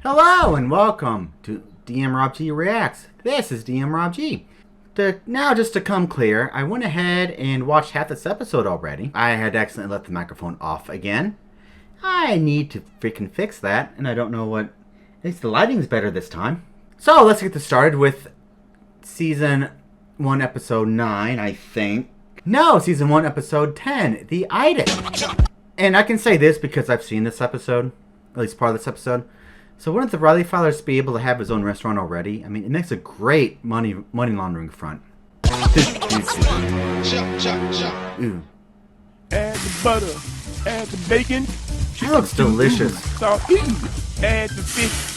Hello and welcome to DmRobg Reacts. This is DmRobg. Just to come clear, I went ahead and watched half this episode already. I had accidentally left the microphone off again. I need to freaking fix that, and I don't know what... At least the lighting's better this time. So let's get this started with Season 1 Episode 9, I think. No, Season 1 Episode 10, the Itis. And I can say this because I've seen this episode, at least part of this episode. So wouldn't the Riley fathers be able to have his own restaurant already? I mean, it makes a great money laundering front. Ooh. Add the butter, add the bacon. That looks delicious. Add the fish.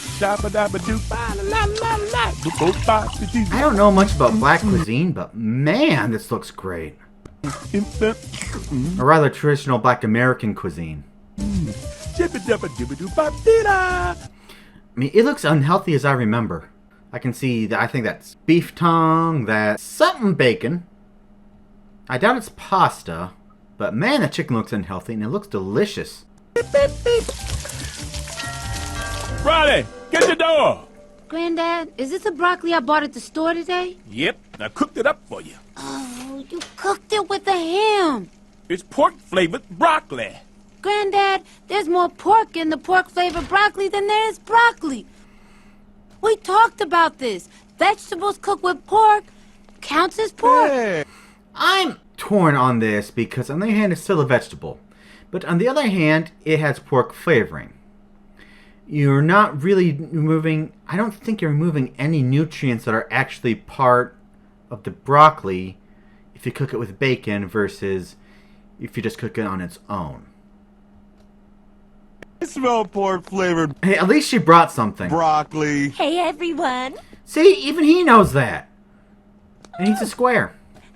I don't know much about black cuisine, but man, this looks great. Or rather, traditional black American cuisine. I mean, it looks unhealthy as I remember. I can see that. I think that's beef tongue, that's something bacon. I doubt it's pasta, but man, the chicken looks unhealthy and it looks delicious. Riley, get the door. Granddad, is this the broccoli I bought at the store today? Yep, I cooked it up for you. Oh, you cooked it with the ham. It's pork-flavored broccoli. Granddad, there's more pork in the pork-flavored broccoli than there is broccoli. We talked about this. Vegetables cooked with pork counts as pork. Hey. I'm torn on this because on the one hand it's still a vegetable, but on the other hand it has pork flavoring. You're not really removing, I don't think you're removing any nutrients that are actually part of the broccoli if you cook it with bacon versus if you just cook it on its own. I smell pork flavored Hey, at least she brought something. broccoli. Hey everyone, See, even he knows that. And he's a square.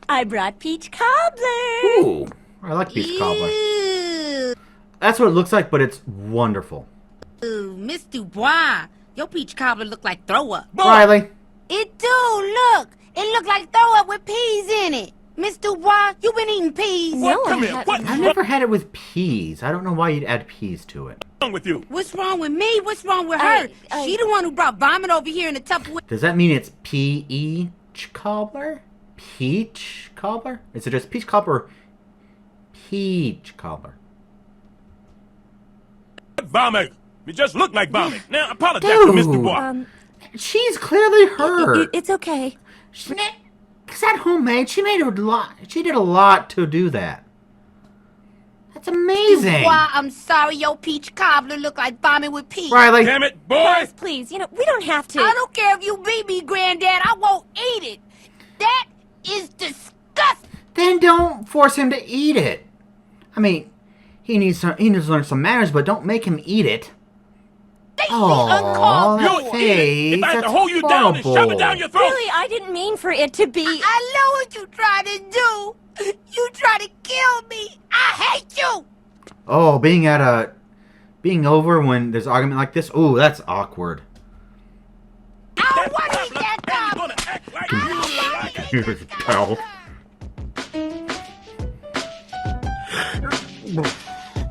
I brought peach cobbler. Ooh, I like peach cobbler. Ew, That's what it looks like, but it's wonderful. Miss Dubois, your peach cobbler look like throw up. Riley. It do, look. It look like throw up with peas in it. Miss Dubois, you been eating peas. No, Come I here. haven't. What's I've never had it with peas. I don't know why you'd add peas to it. wrong with you? What's wrong with me? What's wrong with her? I- She the one who brought vomit over here in the Tupperware. Does that mean it's peach cobbler? Peach cobbler? Is it just peach cobbler or peach cobbler? Vomit. It just looked like vomit. Now, apologize Dude. to Mr. Bois. She's clearly her. It's okay. Is that homemade? She made a lot. She did a lot to do that. That's amazing. Dubois, I'm sorry your peach cobbler look like vomit with peas. Riley. Damn it, boy. Guys, please, we don't have to. I don't care if you beat me, Granddad. I won't eat it. That is disgusting. Then don't force him to eat it. I mean, he needs to learn some manners, but don't make him eat it. Oh, You'll eat it. If I had to hold you down and shove it down your throat. Really, I didn't mean for it to be... I know what you trying to do. You try to kill me. I hate you. Oh, being over when there's an argument like this. Ooh, that's awkward. I don't want to eat that You're dog. gonna act like you like it. Here's pal.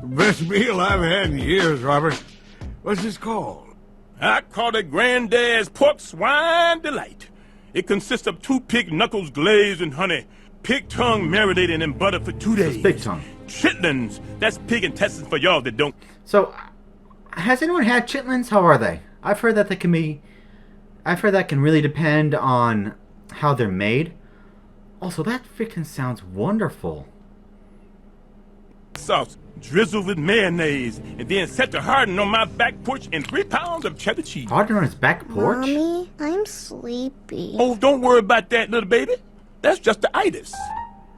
Best meal I've had in years, Robert. What's this called? I call it Granddad's Pork Swine Delight. It consists of 2 pig knuckles glazed in honey, pig tongue marinated in butter for 2 days. Pig tongue. Chitlins, that's pig intestines for y'all that don't. So, has anyone had chitlins? How are they? I've heard that can really depend on how they're made. Also, that freaking sounds wonderful. Sauce drizzled with mayonnaise and then set to harden on my back porch in 3 pounds of cheddar cheese. Harden on his back porch? Mommy, I'm sleepy. Oh, don't worry about that, little baby. That's just the itis.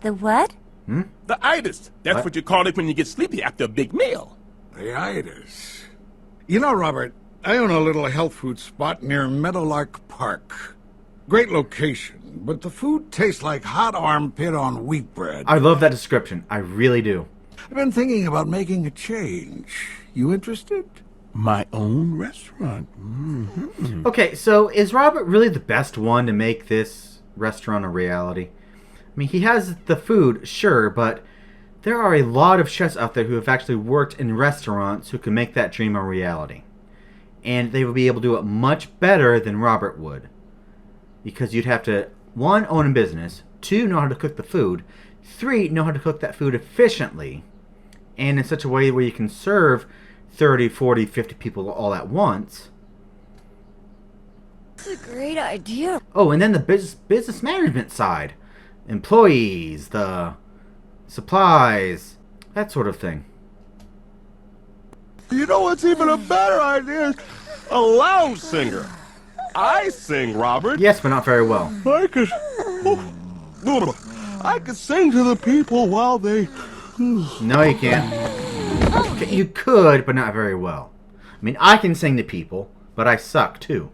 The what? The itis. That's what you call it when you get sleepy after a big meal. The Itis. You know, Robert, I own a little health food spot near Meadowlark Park. Great location, but the food tastes like hot armpit on wheat bread. I love that description. I really do. I've been thinking about making a change. You interested? My own restaurant. Okay, so is Robert really the best one to make this restaurant a reality? I mean, he has the food, sure, but there are a lot of chefs out there who have actually worked in restaurants who can make that dream a reality. And they would be able to do it much better than Robert would. Because you'd have to, 1, own a business, 2, know how to cook the food, 3, know how to cook that food efficiently, and in such a way where you can serve 30, 40, 50 people all at once. That's a great idea. Oh, and then the business management side. Employees, the supplies, that sort of thing. You know what's even a better idea? A lounge singer. I sing, Robert. Yes, but not very well. I could sing to the people while they... No, you can't. You could, but not very well. I mean, I can sing to people, but I suck too.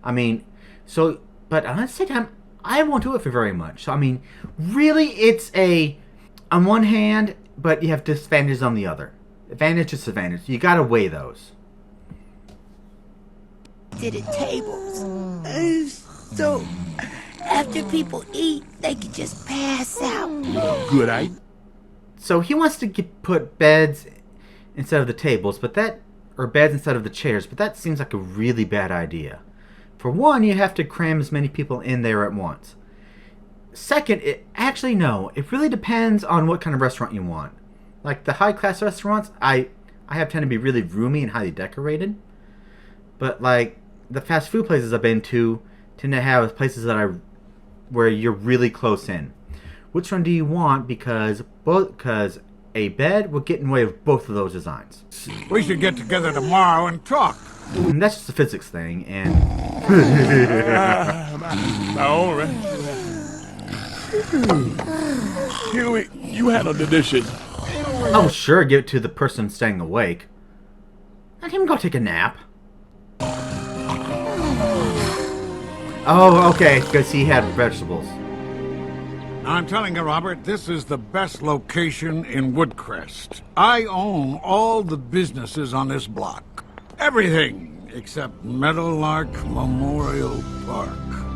I mean, so, but at the same time, I won't do it for very much. So, I mean, really, it's on one hand, but you have disadvantages on the other. Advantage, disadvantage. You gotta weigh those. To the tables. So, after people eat, they can just pass out. Good idea. So he wants to put beds instead of the tables, or beds instead of the chairs, but that seems like a really bad idea. For one, you have to cram as many people in there at once. Second, it really depends on what kind of restaurant you want. Like the high-class restaurants, I have tend to be really roomy and highly decorated. But like the fast food places I've been to tend to have places where you're really close in. Which one do you want? Because a bed will get in the way of both of those designs. We should get together tomorrow and talk. And that's just a physics thing, and... All right. Huey, you handle the dishes. Oh, sure, give it to the person staying awake. Let him go take a nap. Oh, okay, because he had vegetables. I'm telling you, Robert, this is the best location in Woodcrest. I own all the businesses on this block. Everything except Meadowlark Memorial Park.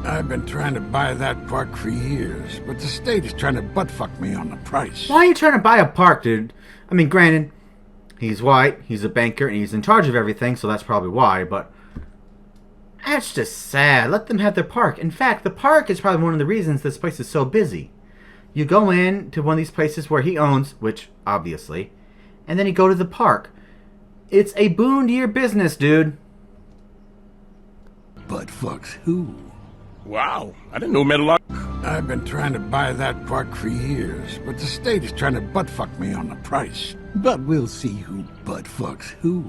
I've been trying to buy that park for years, but the state is trying to butt-fuck me on the price. Why are you trying to buy a park, dude? I mean, granted, he's white, he's a banker, and he's in charge of everything, so that's probably why, but... That's just sad. Let them have their park. In fact, the park is probably one of the reasons this place is so busy. You go in to one of these places where he owns, which, obviously, and then you go to the park. It's a boon to your business, dude. Butt fucks who? Wow, I didn't know Meadowlark. I've been trying to buy that park for years, but the state is trying to butt-fuck me on the price. But we'll see who butt-fucks who.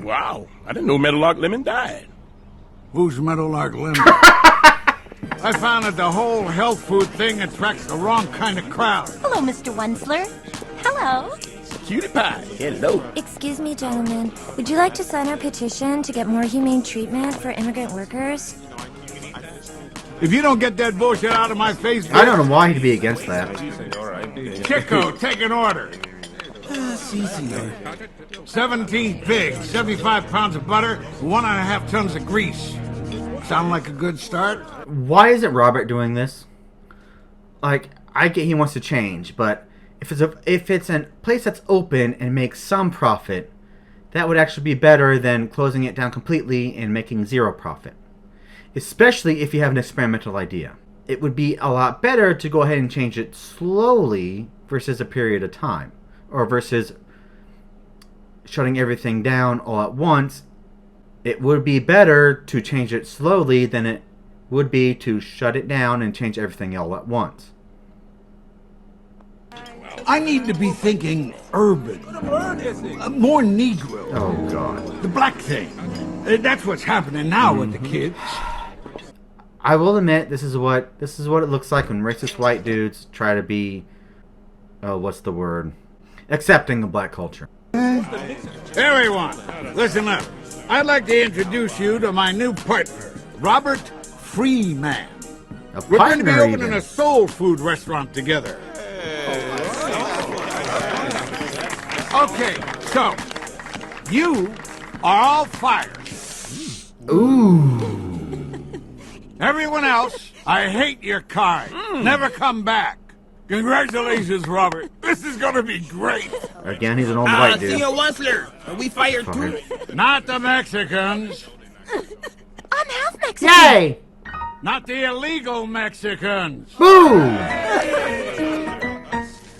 Wow, I didn't know Meadowlark Lemon died. Who's Meadowlark Lemon? I found that the whole health food thing attracts the wrong kind of crowd. Hello, Mr. Wensler. Hello. Cutie Pie, hello. Excuse me, gentlemen. Would you like to sign our petition to get more humane treatment for immigrant workers? If you don't get that bullshit out of my face... I don't know why he'd be against that. Chico, take an order. 17 pigs, 75 pounds of butter, 1.5 tons of grease. Sound like a good start? Why isn't Robert doing this? Like, I get he wants to change, but if it's a place that's open and makes some profit, that would actually be better than closing it down completely and making zero profit. Especially if you have an experimental idea. It would be a lot better to go ahead and change it slowly versus a period of time. Or versus shutting everything down all at once. It would be better to change it slowly than it would be to shut it down and change everything all at once. I need to be thinking urban. More Negro. Oh, God. The black thing. That's what's happening now with the kids. I will admit, this is what it looks like when racist white dudes try to be... Oh, what's the word? Accepting of black culture. Everyone, listen up. I'd like to introduce you to my new partner, Robert Freeman. We're going to be opening a soul food restaurant together. Okay, so, you are all fired. Ooh. Everyone else, I hate your kind. Never come back. Congratulations, Robert. This is gonna be great. Again, he's an old white dude. Senor Wessler, we fired too. Not the Mexicans. I'm half Mexican. Yay! Not the illegal Mexicans. Boo!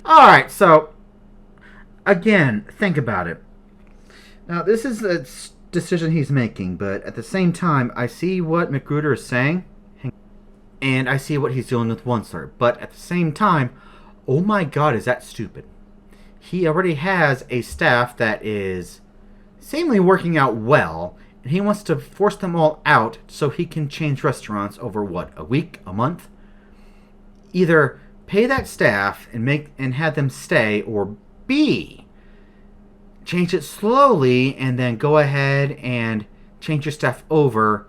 Alright, so, again, think about it. Now, this is a decision he's making, but at the same time, I see what McGruder is saying, and I see what he's doing with Wensler. But at the same time, oh my god, is that stupid. He already has a staff that is seemingly working out well, and he wants to force them all out so he can change restaurants over, what, a week, a month? Either pay that staff and have them stay, or B, change it slowly and then go ahead and change your staff over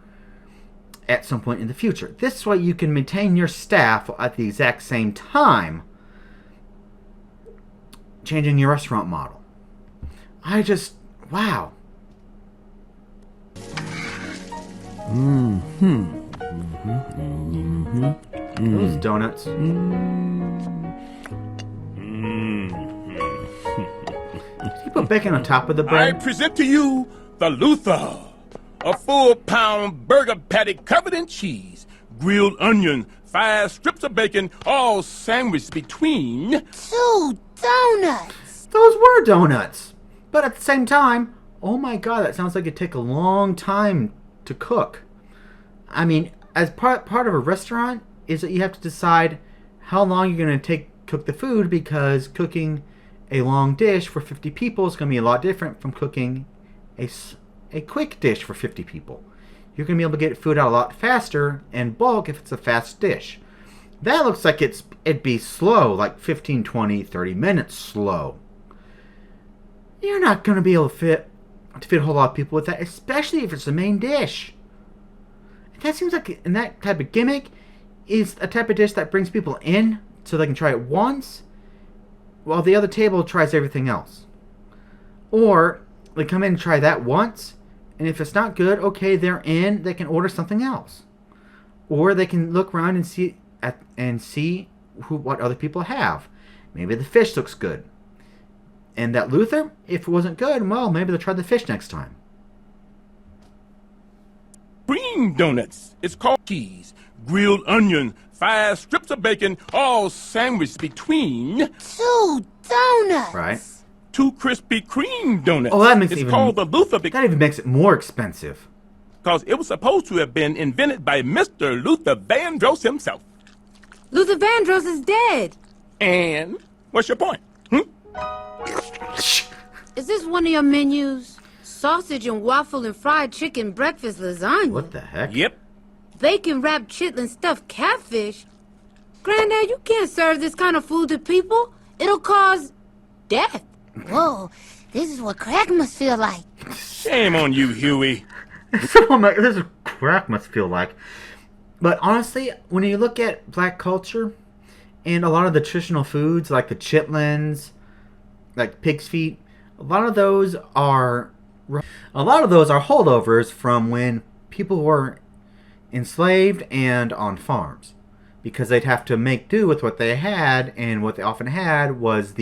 at some point in the future. This way you can maintain your staff at the exact same time changing your restaurant model. Wow. Those donuts. Did you put bacon on top of the I bread? present to you the Luther, a full-pound burger patty covered in cheese, grilled onion, 5 strips of bacon, all sandwiched between 2 donuts. Those were donuts. But at the same time, oh my god, that sounds like it'd take a long time to cook. I mean, as part of a restaurant is that you have to decide how long you're going to cook the food, because cooking a long dish for 50 people is going to be a lot different from cooking a quick dish for 50 people. You're going to be able to get food out a lot faster and bulk if it's a fast dish. That looks like it'd be slow, like 15, 20, 30 minutes slow. You're not going to be able to fit a whole lot of people with that, especially if it's the main dish. That seems like, and that type of gimmick is a type of dish that brings people in so they can try it once, while the other table tries everything else. Or they come in and try that once, and if it's not good, okay, they're in, they can order something else. Or they can look around and see what other people have. Maybe the fish looks good. And that Luther, if it wasn't good, well, maybe they'll try the fish next time. cream donuts. It's called cheese, grilled onion, 5 strips of bacon, all sandwiched between 2 donuts. Right. 2 crispy cream donuts. Oh, that makes it's it called the Luther that even makes it more expensive. because it was supposed to have been invented by Mr. Luther Vandross himself. Luther Vandross is dead. And what's your point? Is this one of your menus? Sausage and waffle and fried chicken breakfast lasagna. What the heck? Yep. Bacon wrapped chitlin stuffed catfish. Granddad, you can't serve this kind of food to people. It'll cause death. Whoa, this is what crack must feel like. Shame on you, Huey. This is crap must feel like. But honestly, when you look at black culture and a lot of the traditional foods like the chitlins, like pig's feet, a lot of those are holdovers from when people were enslaved and on farms, because they'd have to make do with what they had, and what they often had was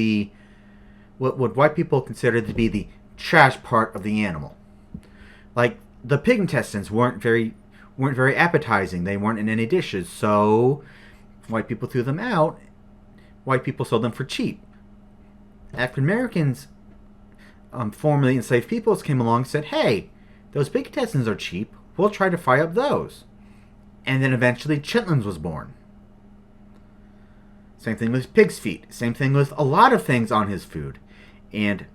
what white people considered to be the trash part of the animal. Like the pig intestines weren't very appetizing. They weren't in any dishes, so white people threw them out. White people sold them for cheap. African Americans, formerly enslaved peoples, came along and said, hey, those pig intestines are cheap. We'll try to fry up those. And then eventually chitlins was born. Same thing with pig's feet. Same thing with a lot of things on his food. And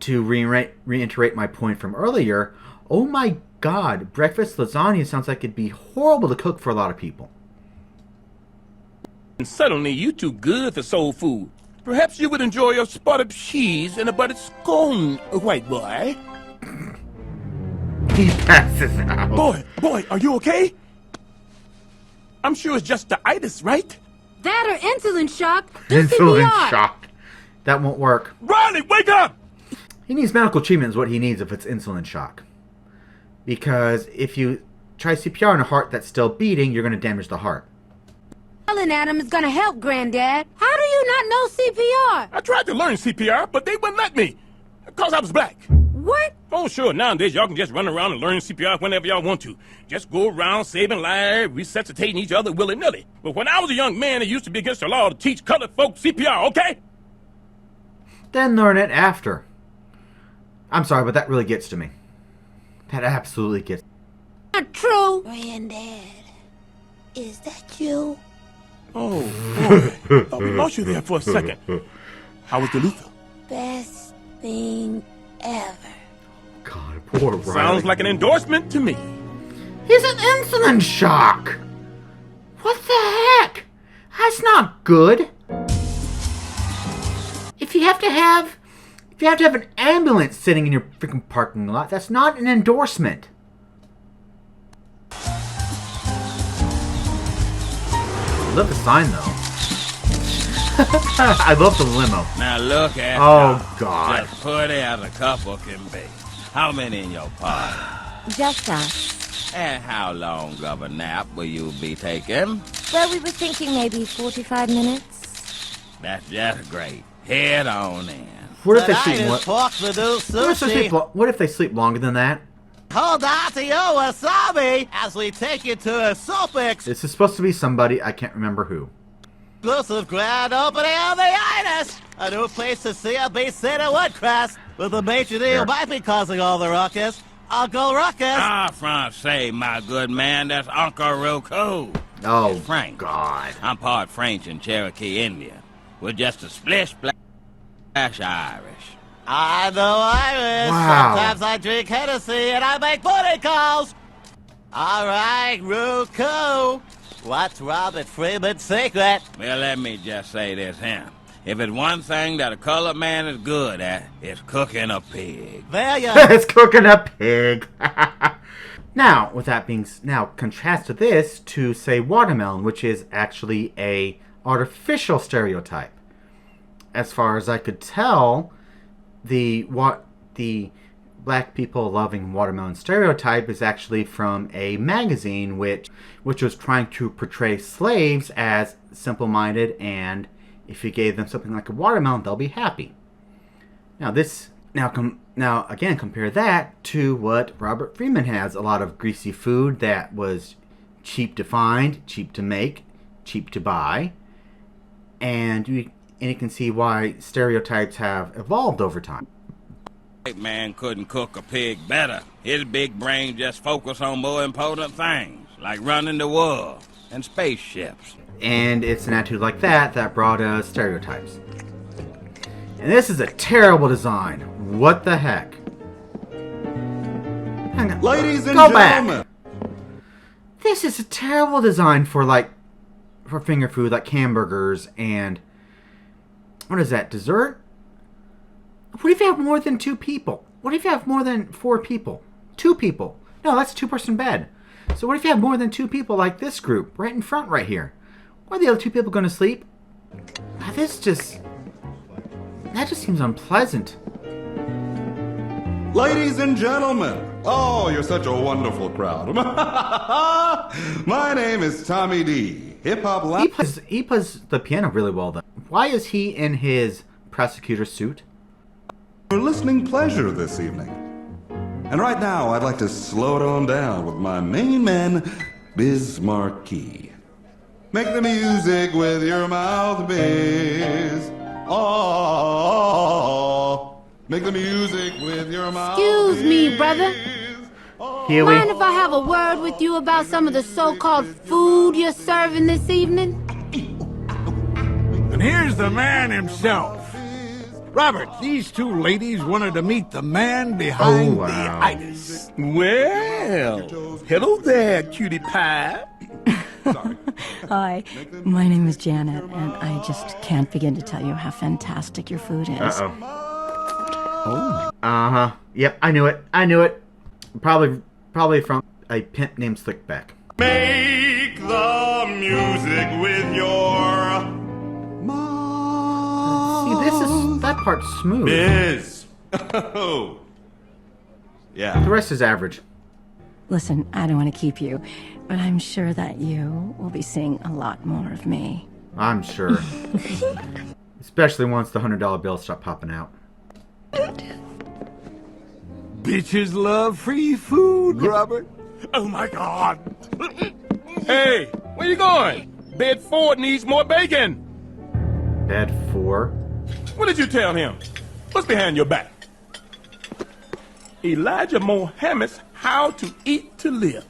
to reiterate my point from earlier, oh my god, breakfast lasagna sounds like it'd be horrible to cook for a lot of people. And suddenly you too good for soul food. Perhaps you would enjoy a spotted cheese and a buttered scone, white boy. He passes out. Boy, are you okay? I'm sure it's just the itis, right? That or insulin shock. Do Insulin CPR. shock. That won't work. Riley, wake up! He needs medical treatment is what he needs if it's insulin shock. Because if you try CPR on a heart that's still beating, you're going to damage the heart. Yelling at him is gonna help, Granddad. How do you not know CPR? I tried to learn CPR, but they wouldn't let me. Because I was black. What? Oh, sure, nowadays y'all can just run around and learn CPR whenever y'all want to. Just go around saving lives, resuscitating each other willy-nilly. But when I was a young man, it used to be against the law to teach colored folk CPR, okay? Then learn it after. I'm sorry, but that really gets to me. That absolutely gets. Not true. Granddad, is that you? Oh, boy. Thought we lost you there for a second. How was the Luther? Best thing ever. God, poor Riley. Sounds like an endorsement to me. He's in insulin shock. What the heck? That's not good. If you have to have an ambulance sitting in your freaking parking lot, that's not an endorsement. I love the sign though. I love the limo. Now look at Oh, y'all. God. Just pretty as a couple can be. How many in your party? Just us. And how long of a nap will you be taking? Well, we were thinking maybe 45 minutes. That's just great. Head on in. What if they Tonight sleep? is What pork noodle if they sleep? sushi. What if they sleep longer than that? Hold on to your wasabi as we take you to a super This is supposed to be somebody I can't remember who. exclusive grand opening of the Itis, a new place to see a beast in a Woodcrest, with the major deal Sure. might be causing all the ruckus. Uncle Ruckus. Ah, Francais, my good man, that's Uncle Roku. Oh, Frank. God. I'm part French and Cherokee Indian. We're just a splish splash Irish. I know Irish. Wow. Sometimes I drink Hennessy and I make booty calls. All right, Roku. What's Robert Freeman's secret? Well, let me just say this here. If it's one thing that a colored man is good at, it's cooking a pig. There you It's cooking a pig. Now, with that being now contrast this to say watermelon, which is actually a artificial stereotype. As far as I could tell, the black people loving watermelon stereotype is actually from a magazine which was trying to portray slaves as simple-minded, and if you gave them something like a watermelon, they'll be happy. Now again compare that to what Robert Freeman has: a lot of greasy food that was cheap to find, cheap to make, cheap to buy, and you can see why stereotypes have evolved over time. White man couldn't cook a pig better. His big brain just focused on more important things, like running the world and spaceships. And it's an attitude like that brought us stereotypes. And this is a terrible design. What the heck? Hang on. Ladies and Go gentlemen. back. This is a terrible design for finger food, like hamburgers and what is that, dessert? What if you have more than 2 people? What if you have more than 4 people? 2 people. No, that's a 2-person bed. So what if you have more than 2 people like this group right in front right here? Where are the other 2 people going to sleep? That just seems unpleasant. Ladies and gentlemen. Oh, you're such a wonderful crowd. My name is Tommy D. Hip-hop lounge. He plays the piano really well, though. Why is he in his prosecutor suit? For listening pleasure this evening. And right now, I'd like to slow it on down with my main man, Biz Marquis. Make the music with your mouth, Biz. Oh, make the music with your mouth. Excuse me, brother. Huey. Mind if I have a word with you about some of the so-called food you're serving this evening? And here's the man himself. Robert, these 2 ladies wanted to meet the man behind Oh, wow. the Itis. Well, hello there, cutie pie. Hi, my name is Janet, and I just can't begin to tell you how fantastic your food is. Uh-oh. Uh-huh. Yep, I knew it. Probably from a pimp named Slickback. Make the music with your mouth. See, that part's smooth. Biz. Oh. The Yeah. rest is average. Listen, I don't want to keep you, but I'm sure that you will be seeing a lot more of me. I'm sure. Especially once the $100 bills start popping out. Bitches love free food, Robert. Oh my God! Hey, where you going? Bed 4 needs more bacon. Bed 4? What did you tell him? What's behind your back? Elijah Mohammed's How to Eat to Live.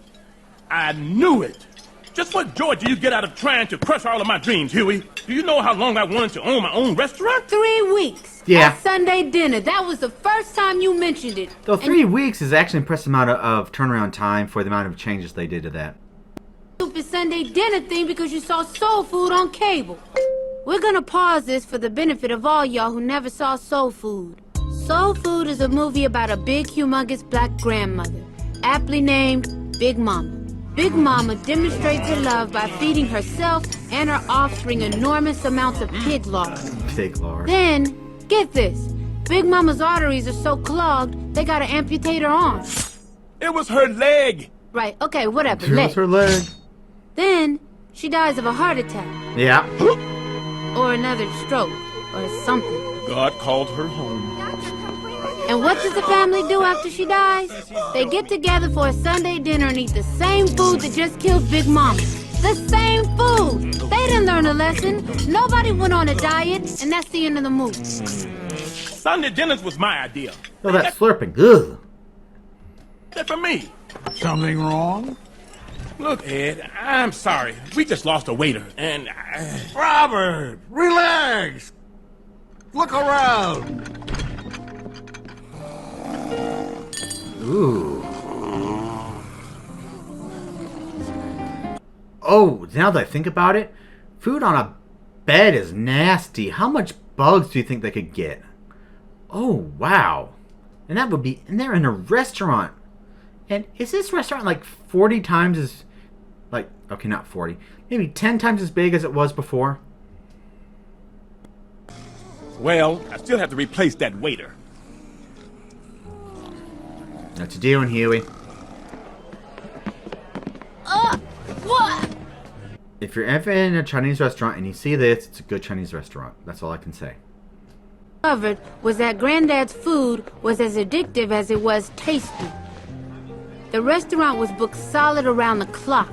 I knew it. Just what joy do you get out of trying to crush all of my dreams, Huey? Do you know how long I wanted to own my own restaurant? 3 weeks. Yeah. At Sunday dinner. That was the first time you mentioned it. Though 3 weeks is actually an impressive amount of turnaround time for the amount of changes they did to that. Stupid Sunday dinner thing because you saw soul food on cable. We're gonna pause this for the benefit of all y'all who never saw Soul Food. Soul Food is a movie about a big, humongous black grandmother, aptly named Big Mama. Big Mama demonstrates her love by feeding herself and her offspring enormous amounts of pig lard. Pig lard. Then, get this. Big Mama's arteries are so clogged, they gotta amputate her arm. It was her leg. Right, okay, whatever, It was her leg. Then, she dies of a heart attack. Yeah. Or another stroke, or something. God called her home. And what does the family do after she dies? They get together for a Sunday dinner and eat the same food that just killed Big Mama. The same food! They didn't learn a lesson. Nobody went on a diet, and that's the end of the movie. Sunday dinners was my idea. Oh, that's slurping. Ugh. That's for me. Something wrong? Look, Ed, I'm sorry. We just lost a waiter, and Robert, relax. Look around. Ooh. Oh, now that I think about it, food on a bed is nasty. How much bugs do you think they could get? Oh, wow. And that would be, and they're in a restaurant. And is this restaurant like 40 times as, like, okay, not 40, maybe 10 times as big as it was before? well, I still have to replace that waiter. What you doing, Huey? What? If you're ever in a Chinese restaurant and you see this, it's a good Chinese restaurant. That's all I can say. Covered was that Granddad's food was as addictive as it was tasty. The restaurant was booked solid around the clock.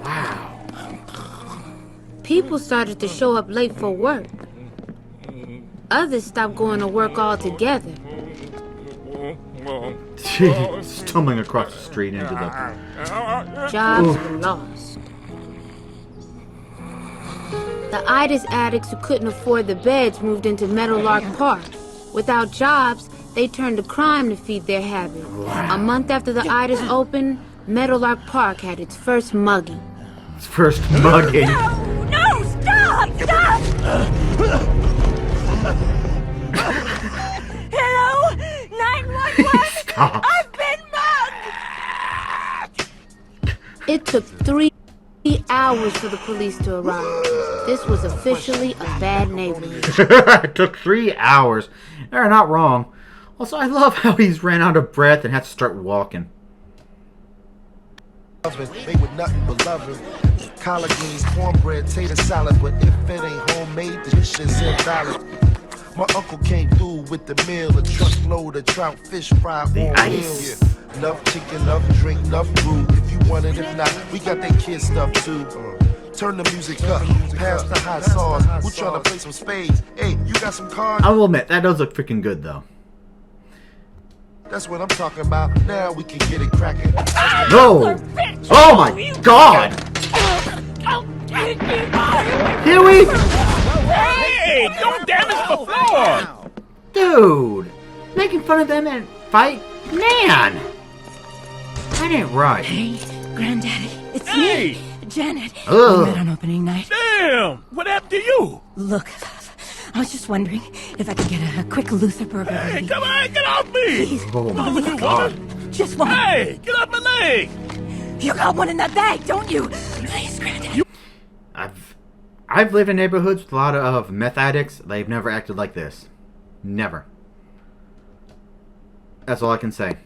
Wow. People started to show up late for work. Others stopped going to work altogether. Stumbling across the street into the... Jobs were lost. The Itis addicts who couldn't afford the beds moved into Meadowlark Park. Without jobs, they turned to crime to feed their habit. A month after the Itis opened, Meadowlark Park had its first mugging. Its first mugging. No, stop! Stop! Hello? 911? Stop. I've been mugged! It took 3 hours for the police to arrive. This was officially a bad neighborhood. It took 3 hours. They're not wrong. Also, I love how he's ran out of breath and had to start walking. Made with nothing but loving. Collard greens, cornbread, tater salad, but if it ain't homemade, the dish is invalid. My uncle came through with the meal, a truckload of trout, fish fry, all meals. Enough chicken, enough drink, enough brew. If you want it, if not, we got that kid stuff too. Turn the music up, pass the hot sauce. Who tryna play some spades? Hey, you got some cards? I will admit, that does look freaking good though. That's what I'm talking about. Now we can get it cracking. No! Oh my god! Huey! Hey, don't damage the floor! Dude! Making fun of them and fight? Man! That ain't right. Hey, Granddaddy, it's Hey! me, Janet. Ugh. We met on opening night. Damn! What happened to you? Look, I was just wondering if I could get a quick Luther burger. Hey, ready. come on, get off me! Oh my you god. Just one. Hey, get off my leg! You got one in that bag, don't you? Please, Granddad. I've lived in neighborhoods with a lot of meth addicts. They've never acted like this. Never. That's all I can say.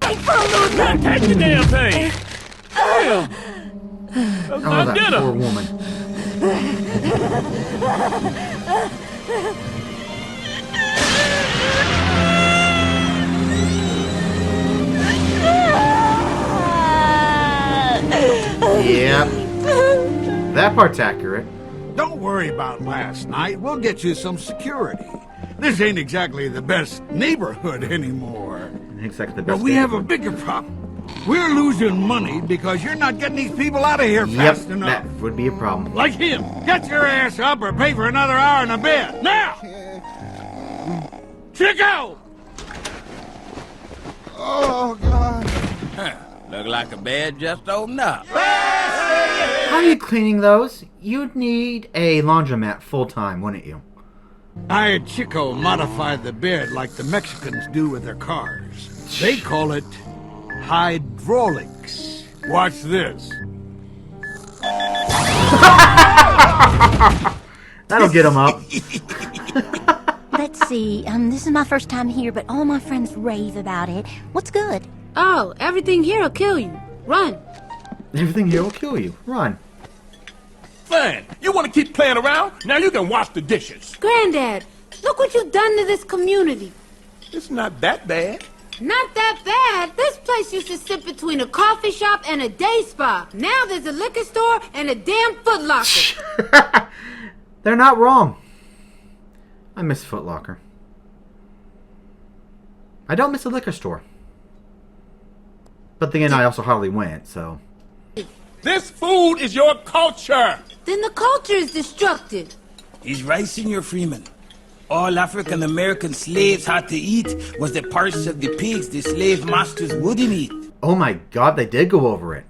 ain't for a loser! Take the damn thing! Damn! That's Oh, my that dinner! poor woman. Yep. That part's accurate. Don't worry about last night. We'll get you some security. This ain't exactly the best neighborhood anymore. Exactly the But best. we have a bigger problem. We're losing money because you're not getting these people out of here Yep, fast enough. that would be a problem. Like him. Get your ass up or pay for another hour in the bed. Now! Chico! Oh, God. Look like a bed just opened up. How are you cleaning those? You'd need a laundromat full time, wouldn't you? I had Chico modify the bed like the Mexicans do with their cars. They call it hydraulics. Watch this. That'll get them up. Let's see, this is my first time here, but all my friends rave about it. What's good? Oh, everything here will kill you. Run. Everything here will kill you. Run. Fine. You want to keep playing around? Now you can wash the dishes. Granddad, look what you've done to this community. It's not that bad. Not that bad. This place used to sit between a coffee shop and a day spa. Now there's a liquor store and a damn Foot Locker. They're not wrong. I miss Foot Locker. I don't miss a liquor store. But then again, I also hardly went, so... This food is your culture. Then the culture is destructive. He's right, Senor Freeman. All African American slaves had to eat was the parts of the pigs the slave masters wouldn't eat. Oh my god, they did go over it.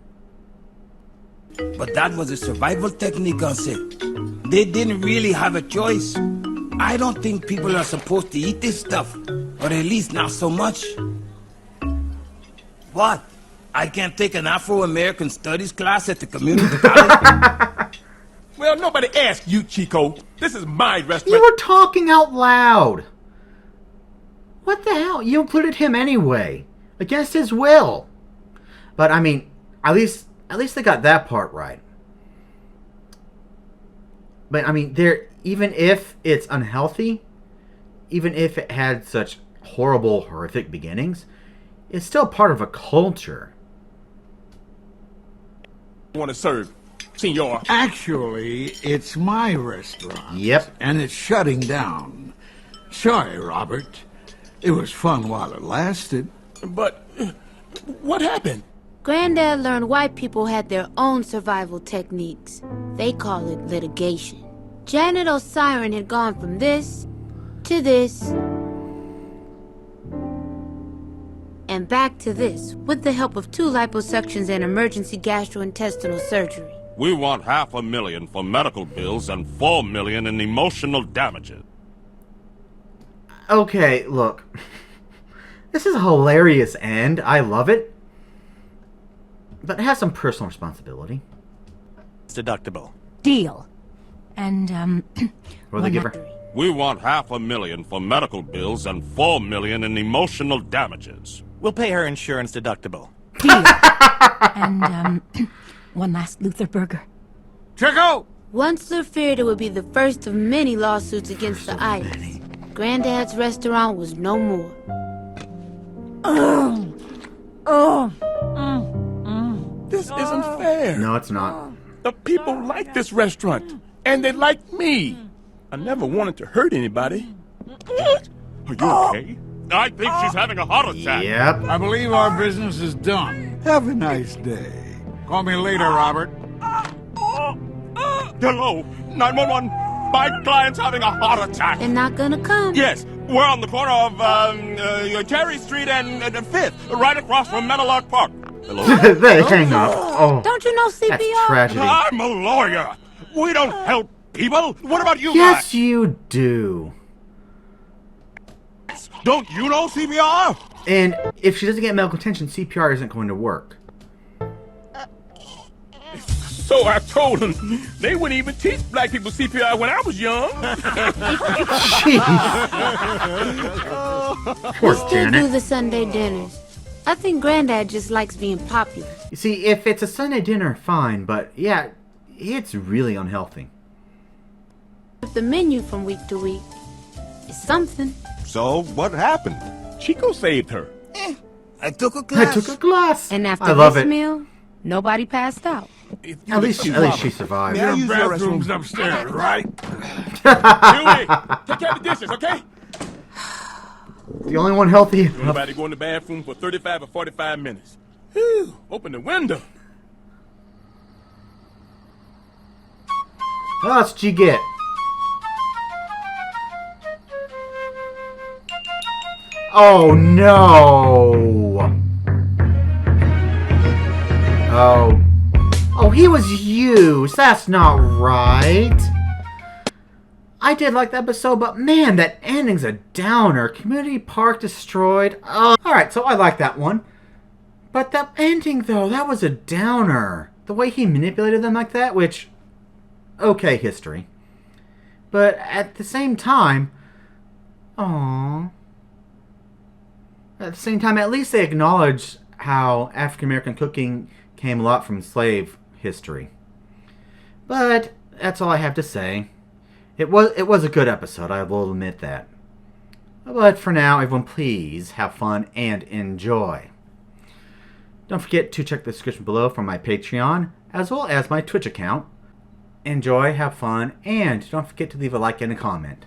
But that was a survival technique, Uncle. They didn't really have a choice. I don't think people are supposed to eat this stuff. Or at least not so much. What? I can't take an Afro-American studies class at the community college? Well, nobody asked you, Chico. This is my restaurant. You were talking out loud. What the hell? You included him anyway. Against his will. But, I mean, at least they got that part right. But, I mean, even if it's unhealthy, even if it had such horrible, horrific beginnings, it's still part of a culture. Want to serve, senor? Actually, it's my restaurant. Yep. And it's shutting down. Sorry, Robert. It was fun while it lasted. But what happened? Granddad learned white people had their own survival techniques. They call it litigation. Janet O'Siren had gone from this to this and back to this with the help of 2 liposuctions and emergency gastrointestinal surgery. We want $500,000 for medical bills and $4 million in emotional damages. Okay, look. This is a hilarious end. I love it. But it has some personal responsibility. It's deductible. Deal. And, What do they give her? We want $500,000 for medical bills and $4 million in emotional damages. We'll pay her insurance deductible. Deal. And, one last Luther burger. Chico! Once feared it would be the first of many lawsuits against the Itis. Granddad's restaurant was no more. This isn't fair. No, it's not. The people like this restaurant, and they like me. I never wanted to hurt anybody. Are you okay? I think she's having a heart attack. Yep. I believe our business is done. Have a nice day. Call me later, Robert. Hello, 911. My client's having a heart attack. They're not gonna come. Yes, we're on the corner of Cherry Street and 5th, right across from Meadowlark Park. Hello? They hang up. Oh, Don't you know CPR? that's tragedy. I'm a lawyer. We don't help people. What about you Yes, guys? you do. Don't you know CPR? And if she doesn't get medical attention, CPR isn't going to work. So I told them they wouldn't even teach black people CPR when I was young. Jeez. Poor Still do Janet. the Sunday dinners. I think Granddad just likes being popular. You see, if it's a Sunday dinner, fine, but yeah, it's really unhealthy. The menu from week to week is something. So, what happened? Chico saved her. I took a glass. And after I love this it. meal, nobody passed out. At least she survived. May I use Your your bathroom's restroom? upstairs, right? Huey, take care of the dishes, okay? The only one healthy. Nobody go in the bathroom for 35 or 45 minutes. Whew, open the window. What else did you get? Oh no! Oh, he was used. That's not right. I did like the episode, but man, that ending's a downer. Community park destroyed. Oh, alright, so I like that one. But that ending, though, that was a downer. The way he manipulated them like that, which... Okay, history. But at the same time... Aww. At the same time, at least they acknowledge how African-American cooking came a lot from slave history. But that's all I have to say. It was a good episode, I will admit that. But for now, everyone please have fun and enjoy. Don't forget to check the description below for my Patreon, as well as my Twitch account. Enjoy, have fun, and don't forget to leave a like and a comment.